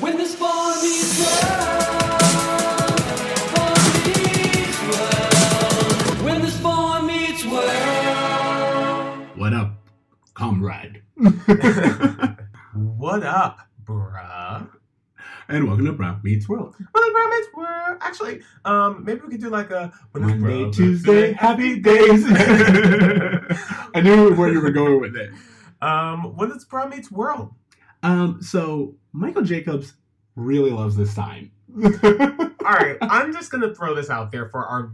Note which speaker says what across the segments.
Speaker 1: When the spawn meets world, spawn meets world. When the spawn meets world.
Speaker 2: What up, comrade?
Speaker 3: What up, bruh?
Speaker 2: And welcome to Bruh Meets World.
Speaker 3: Bruh Meets World. Actually, maybe we could do like a
Speaker 2: Monday, Tuesday, happy days. I knew where you were going with it.
Speaker 3: When it's Bruh Meets World.
Speaker 2: So Michael Jacobs really loves this time.
Speaker 3: All right, I'm just gonna throw this out there for our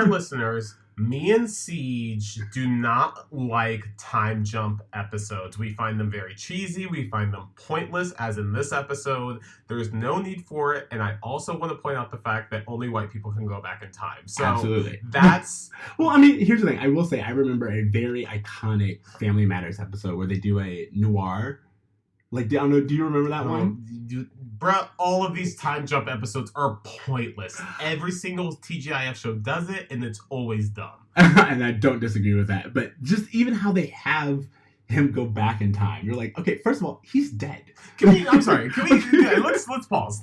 Speaker 3: listeners. Me and Ceej do not like time jump episodes. We find them very cheesy. We find them pointless, as in this episode. There's no need for it. And I also want to point out the fact that only white people can go back in time. So
Speaker 2: Absolutely.
Speaker 3: That's...
Speaker 2: Well, I memean, here's the thing. I will say, I remember a very iconic Family Matters episode where they do a noir. Like, I don't know, do you remember that one?
Speaker 3: Bruh, all of these time jump episodes are pointless. Every single TGIF show does it, and it's always dumb.
Speaker 2: And I don't disagree with that. But just even how they have him go back in time, you're like, okay, first of all, he's dead.
Speaker 3: Let's pause.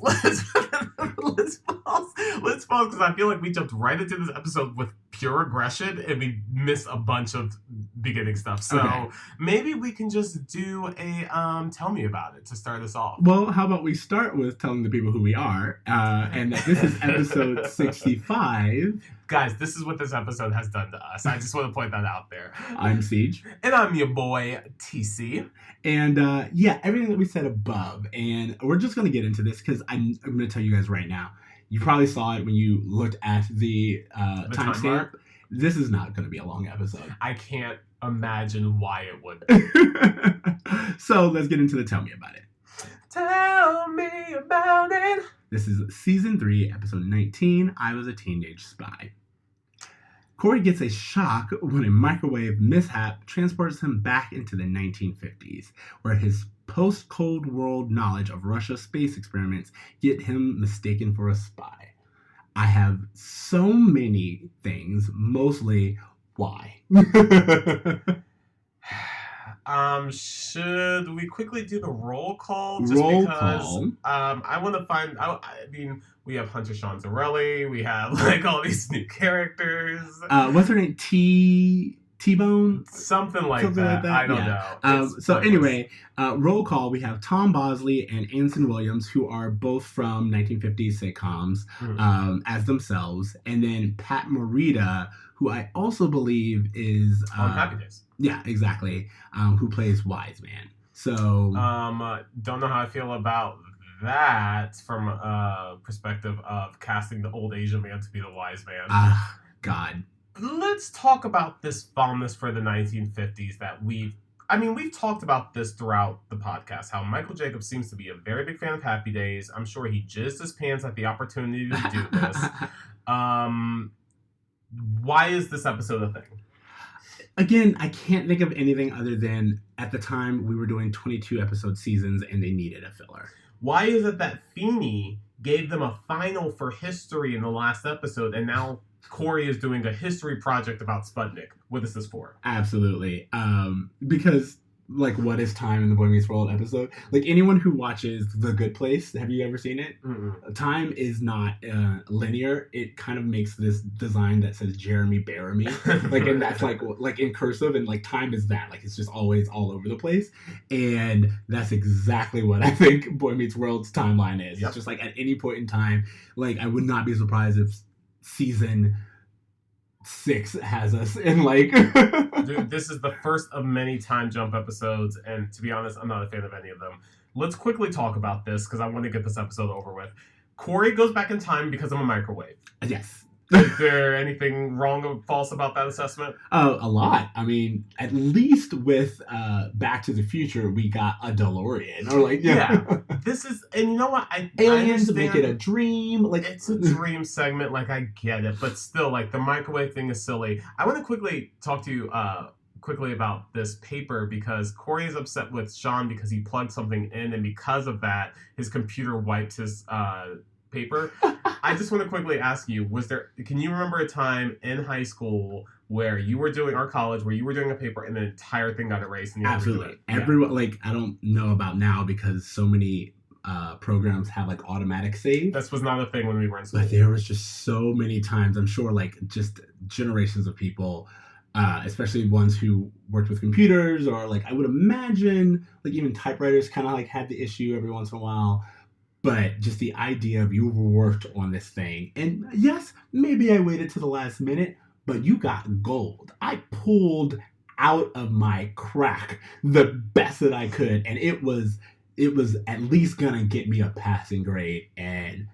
Speaker 3: Let's pause because I feel like we jumped right into this episode with pure aggression and we missed a bunch of beginning stuff. So maybe we can just do a tell me about it to start us off.
Speaker 2: Well, how about we start with telling the people who we are, and that this is episode 65.
Speaker 3: Guys, this is what this episode has done to us. I just want to point that out there.
Speaker 2: I'm Ceej.
Speaker 3: And I'm your boy, TC.
Speaker 2: And everything that we said above. And we're just going to get into this because I'm going to tell you guys right now. You probably saw it when you looked at the timestamp. This is not going to be a long episode.
Speaker 3: I can't imagine why it would be.
Speaker 2: So let's get into the Tell Me About It.
Speaker 3: Tell me about it.
Speaker 2: This is season 3, episode 19. I Was a Teenage Spy. Corey gets a shock when a microwave mishap transports him back into the 1950s, where his post-Cold War knowledge of Russia's space experiments get him mistaken for a spy. I have so many things, mostly why.
Speaker 3: Should we quickly do the roll call? I want to find out. I mean, we have Hunter Sean Zarelli. We have like all these new characters.
Speaker 2: What's her name? T-Bone?
Speaker 3: Something like that. I don't know.
Speaker 2: So anyway, roll call. We have Tom Bosley and Anson Williams, who are both from 1950s sitcoms, as themselves, and then Pat Morita, who I also believe is
Speaker 3: on Happy Days.
Speaker 2: Yeah, exactly. Who plays Wise Man. So
Speaker 3: don't know how I feel about that from a perspective of casting the old Asian man to be the wise man.
Speaker 2: God.
Speaker 3: Let's talk about this fondness for the 1950s that we've talked about this throughout the podcast, how Michael Jacobs seems to be a very big fan of Happy Days. I'm sure he jizzed his pants at the opportunity to do this. Why is this episode a thing?
Speaker 2: Again, I can't think of anything other than at the time we were doing 22 episode seasons and they needed a filler.
Speaker 3: Why is it that Feeney gave them a final for history in the last episode and now Corey is doing a history project about Sputnik? What is this for?
Speaker 2: Absolutely. Because, like, what is time in the Boy Meets World episode? Like, anyone who watches The Good Place, have you ever seen it?
Speaker 3: Mm-mm.
Speaker 2: Time is not linear. It kind of makes this design that says Jeremy Bear Me. Like, and that's like in cursive, and like time is that. Like, it's just always all over the place. And that's exactly what I think Boy Meets World's timeline is.
Speaker 3: Yep.
Speaker 2: It's just like at any point in time, like, I would not be surprised if season 6 has us in like
Speaker 3: Dude, this is the first of many time jump episodes, and to be honest, I'm not a fan of any of them. Let's quickly talk about this because I want to get this episode over with. Corey goes back in time because of a microwave.
Speaker 2: Yes.
Speaker 3: Is there anything wrong or false about that assessment?
Speaker 2: A lot. I mean, at least with Back to the Future, we got a DeLorean. Or like,
Speaker 3: yeah. This is, and you know what?
Speaker 2: Aliens
Speaker 3: I
Speaker 2: make it a dream. Like,
Speaker 3: it's a dream segment. Like, I get it, but still, like, the microwave thing is silly. I want to quickly talk to you quickly about this paper because Corey is upset with Sean because he plugged something in, and because of that, his computer wiped his paper. I just want to quickly ask you, can you remember a time in high school where you were doing, or college, where you were doing a paper and the entire thing got erased? And you
Speaker 2: absolutely. Everyone, like, I don't know about now because so many programs have like automatic save.
Speaker 3: This was not a thing when we were in school.
Speaker 2: But there was just so many times, I'm sure, like just generations of people, especially ones who worked with computers, or like I would imagine like even typewriters kind of like had the issue every once in a while. But just the idea of you worked on this thing, and yes, maybe I waited to the last minute, but you got gold. I pulled out of my crack the best that I could, and it was at least gonna get me a passing grade, and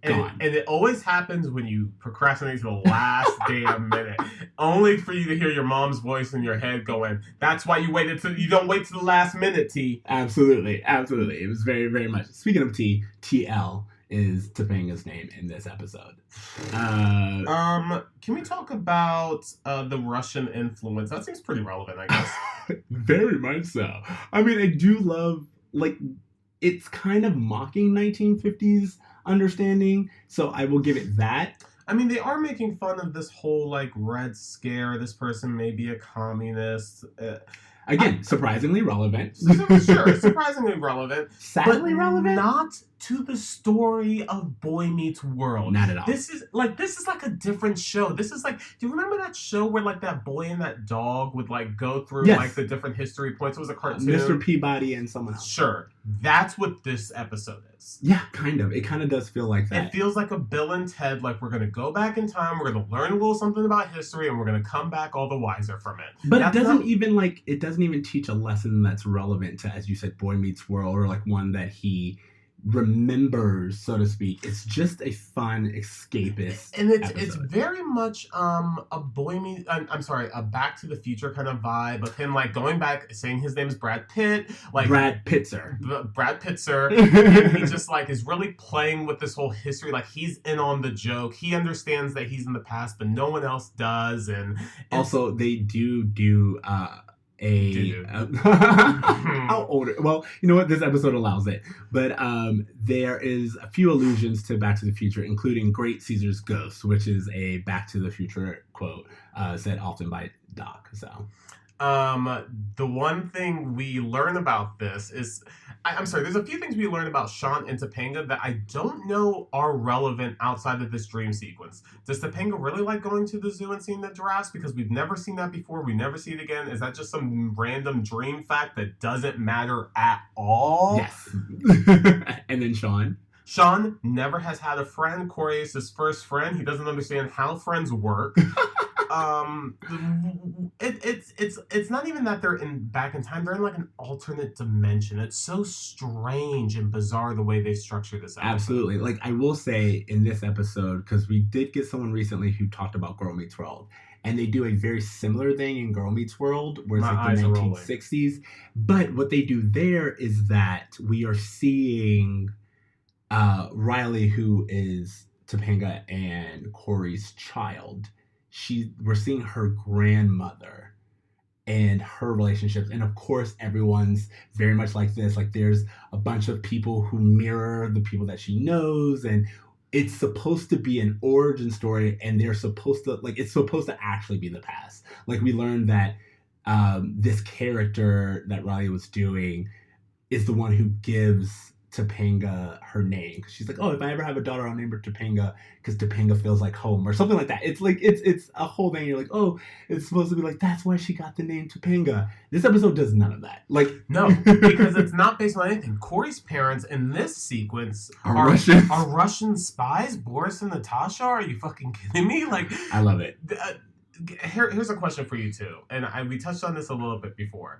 Speaker 2: gone.
Speaker 3: And it always happens when you procrastinate to the last damn minute, only for you to hear your mom's voice in your head going, "That's why you don't wait to the last minute, T."
Speaker 2: Absolutely. It was very, very much. Speaking of T, TL is Topanga's name in this episode.
Speaker 3: Can we talk about the Russian influence? That seems pretty relevant, I guess.
Speaker 2: Very much so. I mean, I do love, like, it's kind of mocking 1950s understanding, so I will give it that.
Speaker 3: I mean, they are making fun of this whole, like, Red Scare. This person may be a communist.
Speaker 2: Again, surprisingly relevant.
Speaker 3: Sure, surprisingly relevant.
Speaker 2: Sadly
Speaker 3: but
Speaker 2: relevant?
Speaker 3: Not to the story of Boy Meets World.
Speaker 2: Not at all.
Speaker 3: This is like a different show. This is like, do you remember that show where like that boy and that dog would like go through
Speaker 2: Yes.
Speaker 3: like the different history points? It was a cartoon.
Speaker 2: Mr. Peabody and someone else.
Speaker 3: Sure. That's what this episode is.
Speaker 2: Yeah, kind of. It kind of does feel like that.
Speaker 3: It feels like a Bill and Ted, like we're going to go back in time, we're going to learn a little something about history, and we're going to come back all the wiser from it.
Speaker 2: But it doesn't even teach a lesson that's relevant to, as you said, Boy Meets World, or like one that he remembers, so to speak. It's just a fun escapist
Speaker 3: and it's
Speaker 2: episode.
Speaker 3: very much a Back to the Future kind of vibe of him like going back, saying his name is Brad Pitt, like
Speaker 2: Brad Pitzer.
Speaker 3: Brad Pitzer. And he just like is really playing with this whole history, like he's in on the joke. He understands that he's in the past, but no one else does. And
Speaker 2: Also, they do how old? Well, you know what? This episode allows it, but there is a few allusions to Back to the Future, including "Great Caesar's Ghost," which is a Back to the Future quote said often by Doc. So,
Speaker 3: the one thing we learn about this is, I'm sorry, there's a few things we learn about Sean and Topanga that I don't know are relevant outside of this dream sequence. Does Topanga really like going to the zoo and seeing the giraffes? Because we've never seen that before. We never see it again. Is that just some random dream fact that doesn't matter at all?
Speaker 2: yes. And then Sean.
Speaker 3: Sean never has had a friend. Corey is his first friend. He doesn't understand how friends work. It's not even that they're back in time. They're in like an alternate dimension. It's so strange and bizarre the way they structure this episode.
Speaker 2: Absolutely. Like, I will say in this episode, because we did get someone recently who talked about Girl Meets World, and they do a very similar thing in Girl Meets World, where it's like the 1960s. But what they do there is that we are seeing Riley, who is Topanga and Corey's child. We're seeing her grandmother and her relationships, and of course everyone's very much like this. Like, there's a bunch of people who mirror the people that she knows, and it's supposed to be an origin story, and it's supposed to actually be the past. Like, we learned that this character that Riley was doing is the one who gives Topanga her name, because she's like, oh, if I ever have a daughter, I'll name her Topanga, because Topanga feels like home, or something like that. It's like it's a whole thing. You're like, oh, it's supposed to be like, that's why she got the name Topanga. This episode does none of that. Like,
Speaker 3: no, because it's not based on anything. Corey's parents in this sequence
Speaker 2: are
Speaker 3: Russian spies. Boris and Natasha. Are you fucking kidding me? Like,
Speaker 2: I love it.
Speaker 3: Here's a question for you too, and we touched on this a little bit before.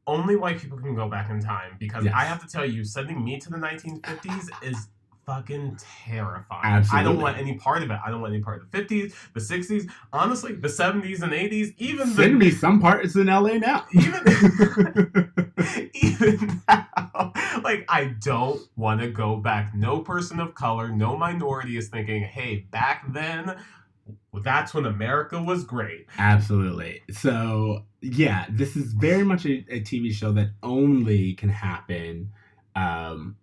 Speaker 3: Only white people can go back in time, because
Speaker 2: yes.
Speaker 3: I have to tell you, sending me to the 1950s is fucking terrifying.
Speaker 2: Absolutely.
Speaker 3: I don't want any part of it. I don't want any part of the 50s, the 60s, honestly, the 70s and 80s,
Speaker 2: Send me some parts in LA now.
Speaker 3: Even now. Like, I don't want to go back. No person of color, no minority is thinking, hey, back then, that's when America was great.
Speaker 2: Absolutely. So, yeah, this is very much a TV show that only can happen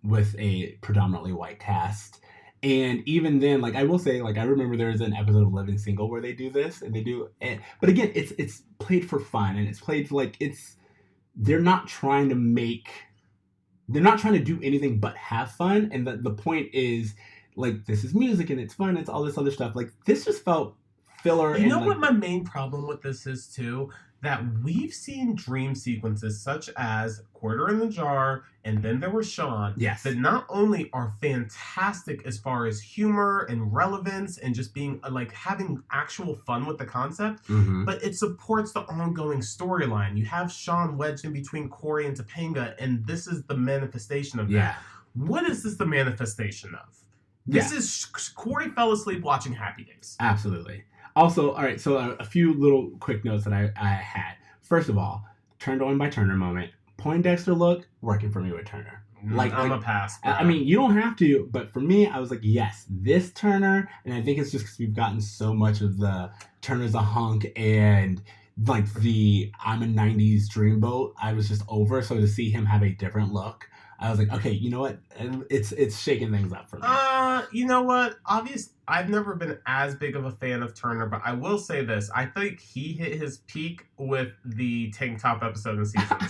Speaker 2: with a predominantly white cast. And even then, like, I will say, like, I remember there was an episode of Living Single where they do this, and they do it. But again, it's played for fun, and it's played like they're not trying to make they're not trying to do anything but have fun, and the point is like this is music and it's fun, it's all this other stuff. Like this just felt filler.
Speaker 3: You
Speaker 2: and
Speaker 3: know
Speaker 2: like,
Speaker 3: what my main problem with this is too? That we've seen dream sequences such as Quarter in the Jar and Then There Was Sean
Speaker 2: yes,
Speaker 3: that not only are fantastic as far as humor and relevance and just being like having actual fun with the concept,
Speaker 2: Mhm.
Speaker 3: but it supports the ongoing storyline. You have Sean wedged in between Corey and Topanga, and this is the manifestation of
Speaker 2: yeah,
Speaker 3: that. What is this the manifestation of? This is Corey fell asleep watching Happy Days.
Speaker 2: absolutely. Also, all right, so a few little quick notes that I had. First of all, turned on by Turner moment. Poindexter look working for me with Turner.
Speaker 3: I'm a pass.
Speaker 2: I mean, you don't have to, but for me, I was like, yes, this Turner, and I think it's just because we've gotten so much of the Turner's a hunk and like the I'm a '90s dreamboat. I was just over, so to see him have a different look, I was like, okay, you know what? It's shaking things up for me.
Speaker 3: You know what? Obviously, I've never been as big of a fan of Turner, but I will say this. I think he hit his peak with the tank top episode in season 2.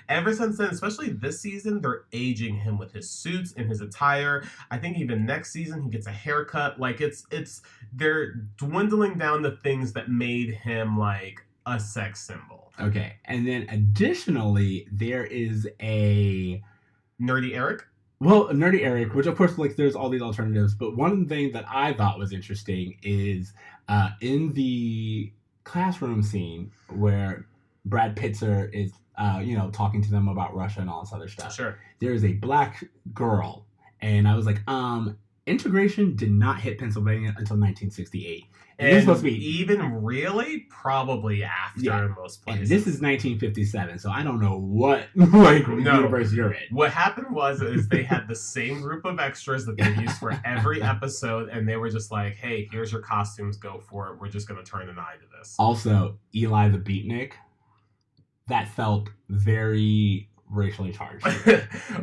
Speaker 3: Ever since then, especially this season, they're aging him with his suits and his attire. I think even next season he gets a haircut. Like they're dwindling down the things that made him like a sex symbol.
Speaker 2: Okay, and then additionally, there is a
Speaker 3: Nerdy Eric?
Speaker 2: Well, Nerdy Eric, which of course, like, there's all these alternatives, but one thing that I thought was interesting is in the classroom scene where Brad Pitzer is, talking to them about Russia and all this other stuff.
Speaker 3: Sure.
Speaker 2: There is a black girl, and I was like, integration did not hit Pennsylvania until 1968. And this is supposed to be
Speaker 3: even really probably after in most places.
Speaker 2: And this is 1957, so I don't know what universe you're in.
Speaker 3: What happened is they had the same group of extras that they used for every episode, and they were just like, "Hey, here's your costumes, go for it. We're just gonna turn an eye to this."
Speaker 2: Also, Eli the Beatnik, that felt very racially charged.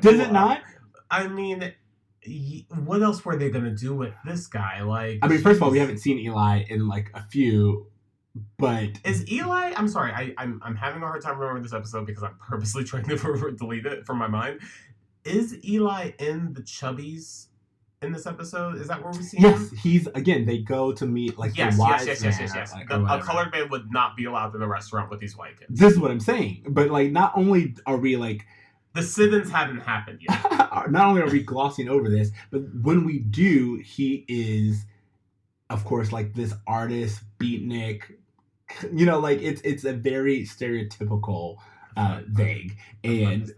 Speaker 2: Does it not?
Speaker 3: I mean, what else were they gonna do with this guy? Like,
Speaker 2: I mean, first of all, we haven't seen Eli in like a few, but
Speaker 3: is Eli? I'm sorry, I'm having a hard time remembering this episode because I'm purposely trying to delete it from my mind. Is Eli in the Chubbies in this episode? Is that where we see him?
Speaker 2: Yes, he's again. They go to meet like the wise man. Like,
Speaker 3: a colored man would not be allowed in the restaurant with these white kids.
Speaker 2: This is what I'm saying. But like, not only are we like.
Speaker 3: The sit-ins haven't happened yet.
Speaker 2: Not only are we glossing over this, but when we do, he is, of course, like this artist, beatnik. You know, like it's a very stereotypical vague. And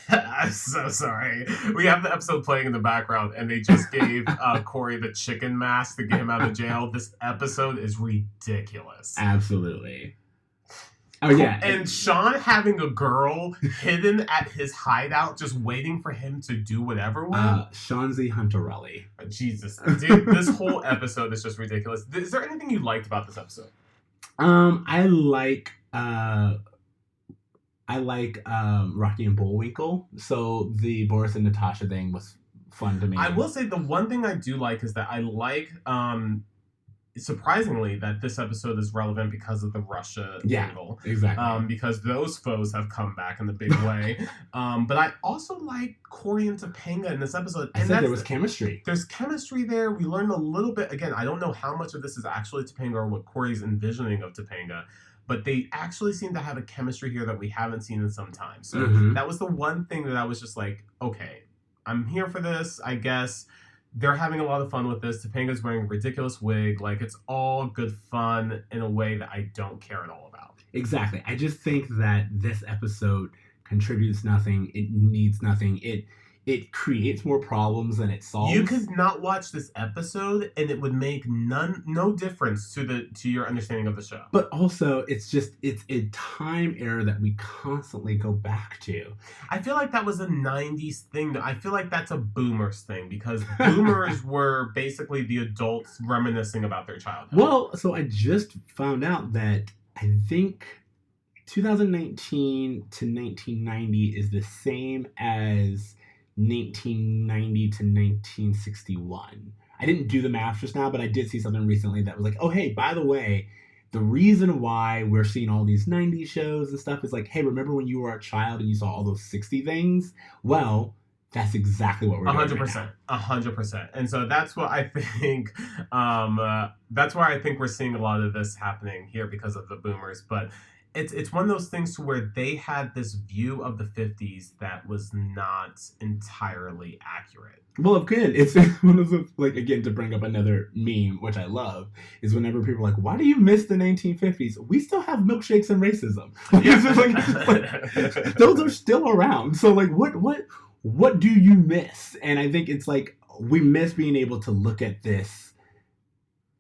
Speaker 3: I'm so sorry. We have the episode playing in the background, and they just gave Corey the chicken mask to get him out of jail. This episode is ridiculous.
Speaker 2: Absolutely. Oh, yeah.
Speaker 3: And Sean having a girl hidden at his hideout just waiting for him to do whatever with.
Speaker 2: Shanzi Hunterelli.
Speaker 3: Jesus. Dude, this whole episode is just ridiculous. Is there anything you liked about this episode?
Speaker 2: I like Rocky and Bullwinkle. So the Boris and Natasha thing was fun to me.
Speaker 3: I will say the one thing I do like is that I like surprisingly that this episode is relevant because of the Russia angle.
Speaker 2: Exactly.
Speaker 3: Because those foes have come back in the big way. But I also like Corey and Topanga in this episode.
Speaker 2: I said there was chemistry.
Speaker 3: There's chemistry there. We learned a little bit. Again, I don't know how much of this is actually Topanga or what Corey's envisioning of Topanga. But they actually seem to have a chemistry here that we haven't seen in some time. So that was the one thing that I was just like, okay, I'm here for this, I guess. They're having a lot of fun with this. Topanga's wearing a ridiculous wig. Like, it's all good fun in a way that I don't care at all about.
Speaker 2: Exactly. I just think that this episode contributes nothing. It needs nothing. It creates more problems than it solves.
Speaker 3: You could not watch this episode and it would make no difference to your understanding of the show.
Speaker 2: But also, it's a time era that we constantly go back to.
Speaker 3: I feel like that was a 90s thing. I feel like that's a boomers thing because boomers were basically the adults reminiscing about their childhood.
Speaker 2: Well, so I just found out that I think 2019 to 1990 is the same as 1990 to 1961. I didn't do the math just now, but I did see something recently that was like, oh, hey, by the way, the reason why we're seeing all these 90s shows and stuff is like, hey, remember when you were a child and you saw all those 60 things? Well, that's exactly what we're doing.
Speaker 3: 100%. 100%. And so that's what I think, that's why I think we're seeing a lot of this happening here because of the boomers. But it's one of those things to where they had this view of the 50s that was not entirely accurate.
Speaker 2: Well, again, it's one of the, like, again, to bring up another meme, which I love, is whenever people are like, why do you miss the 1950s? We still have milkshakes and racism. Like, those are still around. So, like, what do you miss? And I think it's like, we miss being able to look at this,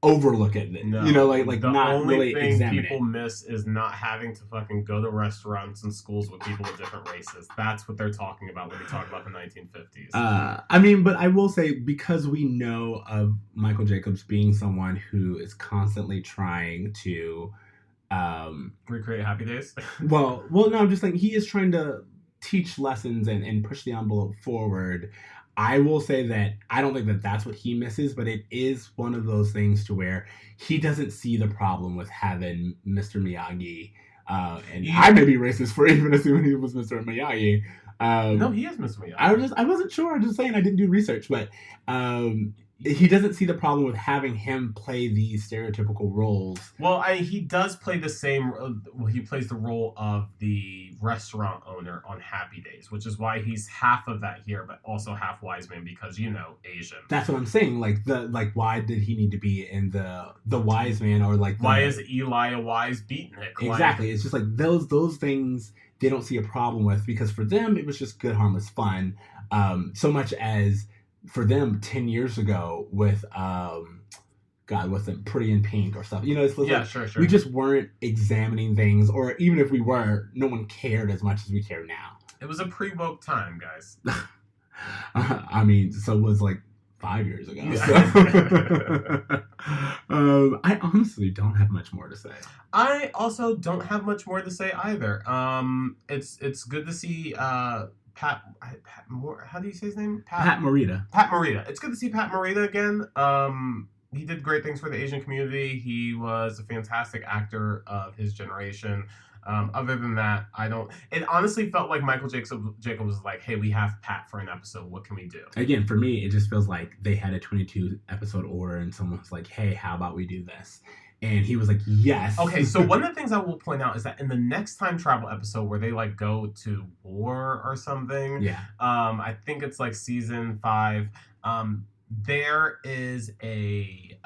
Speaker 2: overlook it,
Speaker 3: No,
Speaker 2: like
Speaker 3: the
Speaker 2: not
Speaker 3: only
Speaker 2: really
Speaker 3: thing
Speaker 2: examine
Speaker 3: people
Speaker 2: it.
Speaker 3: miss is not having to fucking go to restaurants and schools with people of different races. That's what they're talking about when we talk about the 1950s.
Speaker 2: I mean, but I will say, because we know of Michael Jacobs being someone who is constantly trying to
Speaker 3: Recreate Happy Days.
Speaker 2: well, no, I'm just like, he is trying to teach lessons and push the envelope forward. I will say that I don't think that that's what he misses, but it is one of those things to where he doesn't see the problem with having Mr. Miyagi. And I may be racist for even assuming he was Mr. Miyagi.
Speaker 3: No, he is Mr. Miyagi.
Speaker 2: I wasn't sure. I'm just saying I didn't do research, but he doesn't see the problem with having him play these stereotypical roles.
Speaker 3: Well, he does play the same. He plays the role of the restaurant owner on Happy Days, which is why he's half of that here, but also half wise man because Asian.
Speaker 2: That's what I'm saying. Like why did he need to be in the wise man, or like
Speaker 3: why is Eli a wise beatnik?
Speaker 2: Exactly. It's just like those things they don't see a problem with, because for them it was just good, harmless fun. So much as for them 10 years ago with with them Pretty in Pink or stuff. It's like,
Speaker 3: sure.
Speaker 2: We just weren't examining things, or even if we were, no one cared as much as we care now.
Speaker 3: It was a pre-woke time, guys.
Speaker 2: I mean, so it was like 5 years ago.
Speaker 3: Yeah.
Speaker 2: So. I honestly don't have much more to say.
Speaker 3: I also don't have much more to say either. It's good to see Pat how do you say his name?
Speaker 2: Pat Morita.
Speaker 3: Pat Morita. It's good to see Pat Morita again. He did great things for the Asian community. He was a fantastic actor of his generation. Other than that, it honestly felt like Michael Jacobs was like, hey, we have Pat for an episode. What can we do? Again,
Speaker 2: for me, it just feels like they had a 22 episode order and someone was like, hey, how about we do this? And he was like, yes.
Speaker 3: Okay, so one of the things I will point out is that in the next time travel episode where they like go to war or something, I think it's like season 5, there is a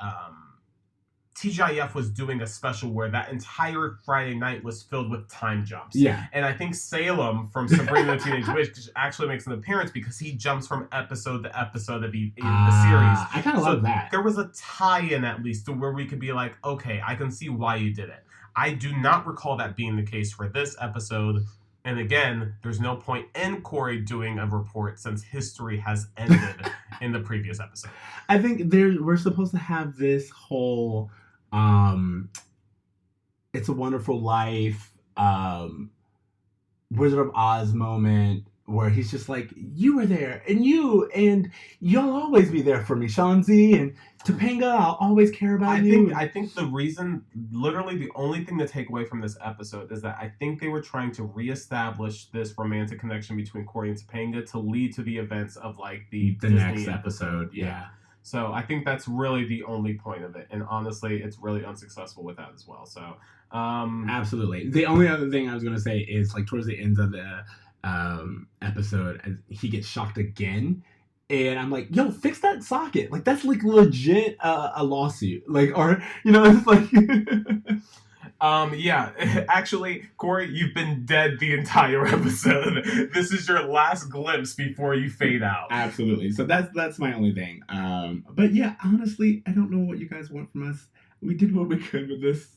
Speaker 3: TGIF was doing a special where that entire Friday night was filled with time jumps.
Speaker 2: Yeah.
Speaker 3: And I think Salem from Sabrina the Teenage Witch actually makes an appearance because he jumps from episode to episode of the series.
Speaker 2: I kind of love that.
Speaker 3: There was a tie-in at least to where we could be like, okay, I can see why you did it. I do not recall that being the case for this episode. And again, there's no point in Corey doing a report since history has ended in the previous episode.
Speaker 2: I think we're supposed to have this whole It's a Wonderful Life Wizard of Oz moment where he's just like, you were there, and you'll always be there for me, Shanzi, and Topanga, I'll always care about you.
Speaker 3: I think the reason, literally the only thing to take away from this episode is that I think they were trying to reestablish this romantic connection between Corey and Topanga to lead to the events of like the Disney
Speaker 2: next episode. Yeah.
Speaker 3: So I think that's really the only point of it. And honestly, it's really unsuccessful with that as well. So
Speaker 2: absolutely. The only other thing I was going to say is like towards the end of the episode, he gets shocked again. And I'm like, yo, fix that socket. Like, that's like legit a lawsuit. Like, or, it's like...
Speaker 3: yeah, actually, Corey, you've been dead the entire episode. This is your last glimpse before you fade out.
Speaker 2: Absolutely. So that's my only thing. But yeah, honestly, I don't know what you guys want from us. We did what we could with this.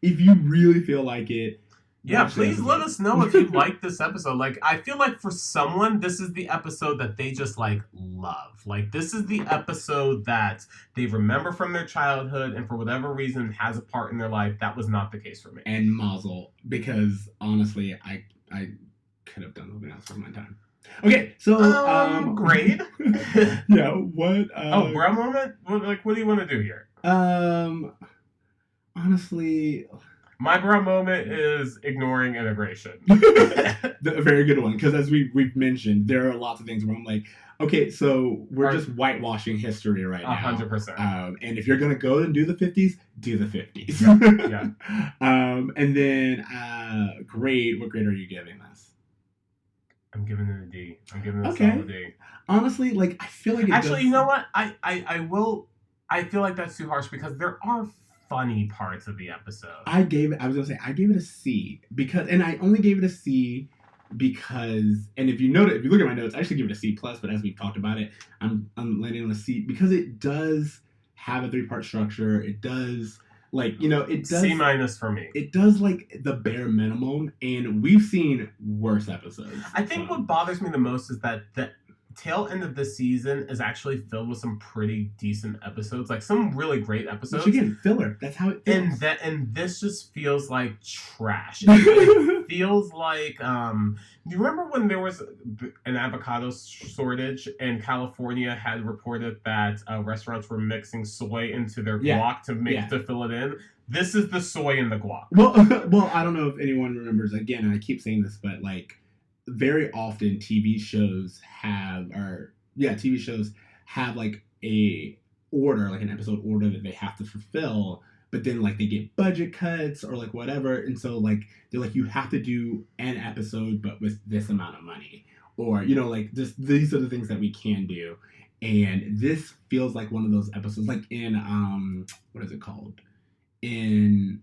Speaker 2: If you really feel like it,
Speaker 3: yeah, please let us know if you like this episode. Like, I feel like for someone, this is the episode that they just, like, love. Like, this is the episode that they remember from their childhood and for whatever reason has a part in their life. That was not the case for me.
Speaker 2: And Mazel, because, honestly, I could have done something else with my time. Okay, so...
Speaker 3: grade?
Speaker 2: Yeah, what...
Speaker 3: bro moment? What do you want to do here?
Speaker 2: Honestly,
Speaker 3: My bro moment is ignoring integration.
Speaker 2: a very good one, because as we've mentioned, there are lots of things where I'm like, okay, so we're just whitewashing history right now.
Speaker 3: 100%.
Speaker 2: And if you're gonna go and do the 50s, do the 50s.
Speaker 3: Yeah.
Speaker 2: And then grade. What grade are you giving this?
Speaker 3: I'm giving it a D. I'm giving it a
Speaker 2: Okay.
Speaker 3: solid D.
Speaker 2: Honestly, like I feel like
Speaker 3: Actually, you know what? I will. I feel like that's too harsh because there are funny parts of the episode.
Speaker 2: I gave it a C, because, and I only gave it a C because, and if you look at my notes, I actually give it a C plus, but as we've talked about it, I'm landing on a C because it does have a 3-part structure. It does, like, it does
Speaker 3: C minus for me.
Speaker 2: It does like the bare minimum, and we've seen worse episodes.
Speaker 3: I think what bothers me the most is that the tail end of the season is actually filled with some pretty decent episodes, like some really great episodes.
Speaker 2: Which again, filler. That's how it feels.
Speaker 3: And this just feels like trash. It feels like do you remember when there was an avocado shortage and California had reported that restaurants were mixing soy into their guac to fill it in? This is the soy in the guac.
Speaker 2: Well, I don't know if anyone remembers. Again, and I keep saying this, but like, very often TV shows have like a order, like an episode order that they have to fulfill, but then like they get budget cuts or like whatever, and so like they're like, you have to do an episode but with this amount of money, or like just these are the things that we can do. And this feels like one of those episodes, like in what is it called, in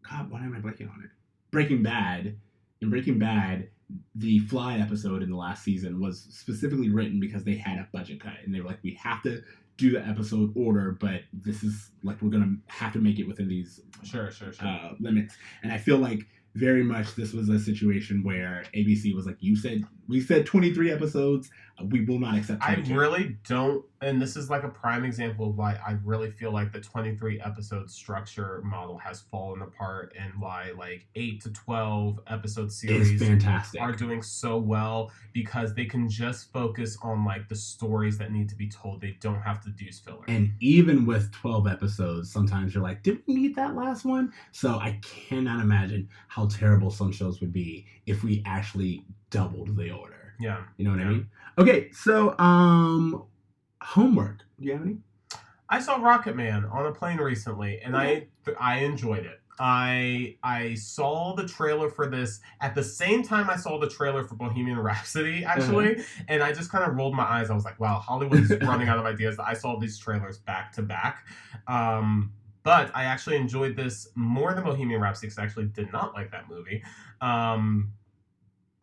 Speaker 2: God, why am I blanking on it? Breaking Bad. In Breaking Bad, the Fly episode in the last season was specifically written because they had a budget cut, and they were like, we have to do the episode order, but this is like, we're gonna have to make it within these limits. And I feel like very much this was a situation where ABC was like, we said 23 episodes, we will not accept 22.
Speaker 3: I really don't, and this is like a prime example of why I really feel like the 23 episode structure model has fallen apart, and why like 8 to 12 episode series
Speaker 2: fantastic.
Speaker 3: Are doing so well, because they can just focus on like the stories that need to be told. They don't have to use filler.
Speaker 2: And even with 12 episodes, sometimes you're like, did we need that last one? So I cannot imagine how terrible some shows would be if we actually doubled the order.
Speaker 3: Yeah.
Speaker 2: You know what I mean? Okay, so homework. Do you have any?
Speaker 3: I saw Rocket Man on a plane recently, and I enjoyed it. I saw the trailer for this at the same time I saw the trailer for Bohemian Rhapsody, actually, and I just kind of rolled my eyes. I was like, wow, Hollywood's running out of ideas. I saw these trailers back to back. But I actually enjoyed this more than Bohemian Rhapsody, because I actually did not like that movie.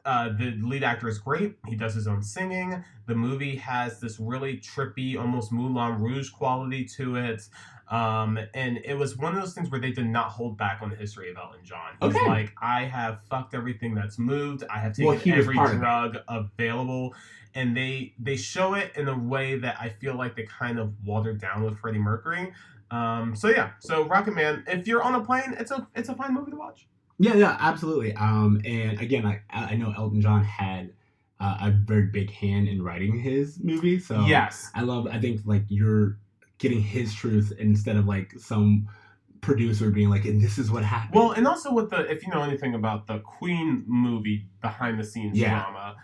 Speaker 3: The lead actor is great. He does his own singing. The movie has this really trippy, almost Moulin Rouge quality to it. And it was one of those things where they did not hold back on the history of Elton John. He's like, I have fucked everything that's moved. I have taken every drug available. And they show it in a way that I feel like they kind of watered down with Freddie Mercury. So Rocket Man, if you're on a plane, it's a fine movie to watch.
Speaker 2: Yeah, absolutely. And again, I know Elton John had a very big hand in writing his movie, so
Speaker 3: yes,
Speaker 2: I think like you're getting his truth instead of like some producer being like, and this is what happened.
Speaker 3: Well, and also with if you know anything about the Queen movie behind the scenes drama,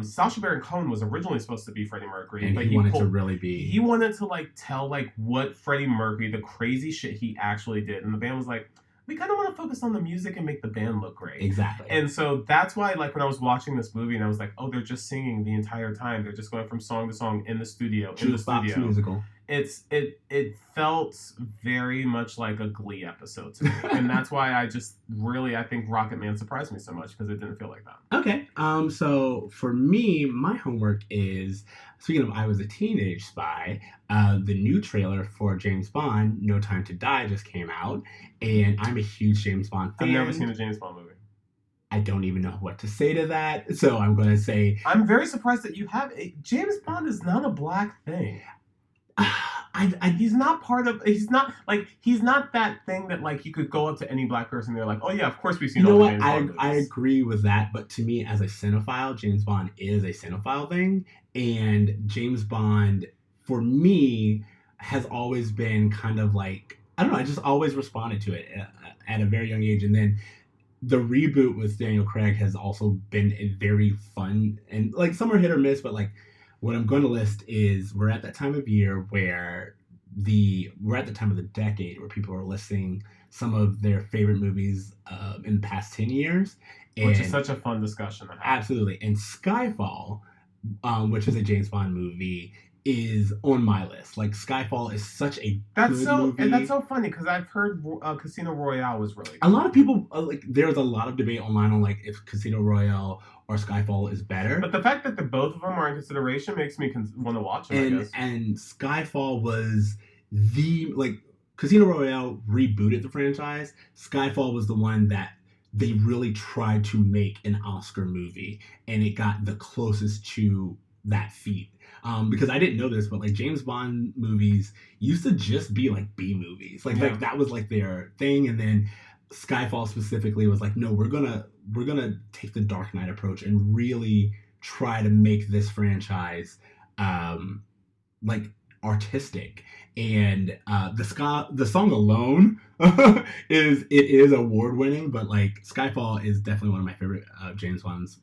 Speaker 3: Sacha Baron Cohen was originally supposed to be Freddie Mercury,
Speaker 2: and
Speaker 3: but
Speaker 2: he wanted to really be.
Speaker 3: He wanted to like tell like what Freddie Mercury, the crazy shit he actually did, and the band was like, we kind of want to focus on the music and make the band look great.
Speaker 2: Exactly.
Speaker 3: And so that's why, like, when I was watching this movie and I was like, oh, they're just singing the entire time. They're just going from song to song in the studio.
Speaker 2: Musical.
Speaker 3: It felt very much like a Glee episode to me. And that's why I think Rocket Man surprised me so much, because it didn't feel like that.
Speaker 2: Okay. So for me, my homework is, speaking of I Was a Teenage Spy, the new trailer for James Bond, No Time to Die, just came out. And I'm a huge James Bond fan.
Speaker 3: I've never seen a James Bond movie.
Speaker 2: I don't even know what to say to that. So I'm going to say...
Speaker 3: I'm very surprised that you have... James Bond is not a black thing. He's not part of... He's not that thing that, like, you could go up to any black person and they're like, oh, yeah, of course we've seen all the James Bond movies.
Speaker 2: I agree with that, but to me, as a cinephile, James Bond is a cinephile thing. And James Bond, for me, has always been kind of like I don't know. I just always responded to it at a very young age, and then the reboot with Daniel Craig has also been a very fun, and like some are hit or miss, but like what I'm going to list is we're at that time of year where we're at the time of the decade where people are listing some of their favorite movies in the past 10 years.
Speaker 3: Which is such a fun discussion to have.
Speaker 2: Absolutely. And Skyfall, which is a James Bond movie, is on my list. Like, Skyfall is such a good movie.
Speaker 3: And that's so funny because I've heard Casino Royale was really good.
Speaker 2: A lot of people, there's a lot of debate online on, like, if Casino Royale or Skyfall is better.
Speaker 3: But the fact that both of them are in consideration makes me want to watch them, I guess.
Speaker 2: And Skyfall was Casino Royale rebooted the franchise. Skyfall was the one that they really tried to make an Oscar movie, and it got the closest to that feat. Because I didn't know this, but like James Bond movies used to just be like B movies, like that was like their thing, and then Skyfall specifically was like, no, we're gonna take the Dark Knight approach and really try to make this franchise like artistic. And the song alone is award winning, but like Skyfall is definitely one of my favorite James Bond's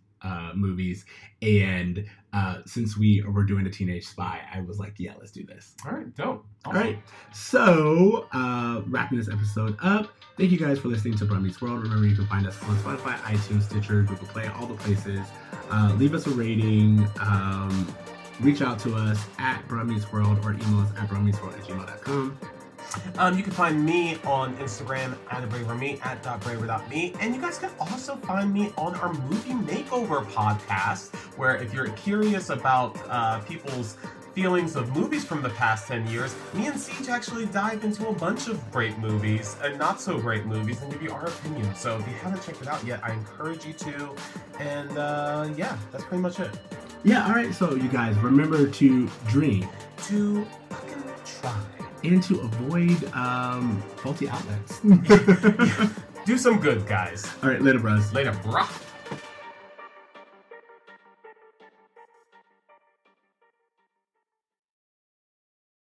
Speaker 2: movies. And since we were doing a Teenage Spy, I was like, yeah, let's do this.
Speaker 3: All right, dope. Awesome.
Speaker 2: All right, so wrapping this episode up, thank you guys for listening to Bruh Meets World. Remember, you can find us on Spotify, iTunes, Stitcher, Google Play, all the places. Leave us a rating. Reach out to us at Bruh Meets World or email us at bruhmeetsworld@gmail.com.
Speaker 3: You can find me on Instagram at @braverme, @braver.me, and you guys can also find me on our Movie Makeover podcast, where if you're curious about people's feelings of movies from the past 10 years, me and Ceej actually dive into a bunch of great movies and not so great movies and give you our opinion. So if you haven't checked it out yet, I encourage you to. And yeah, that's pretty much it.
Speaker 2: Yeah, all right. So you guys remember to dream,
Speaker 3: To fucking try,
Speaker 2: and to avoid faulty outlets.
Speaker 3: do some good, guys.
Speaker 2: All right, later, bros.
Speaker 3: Later, bruh.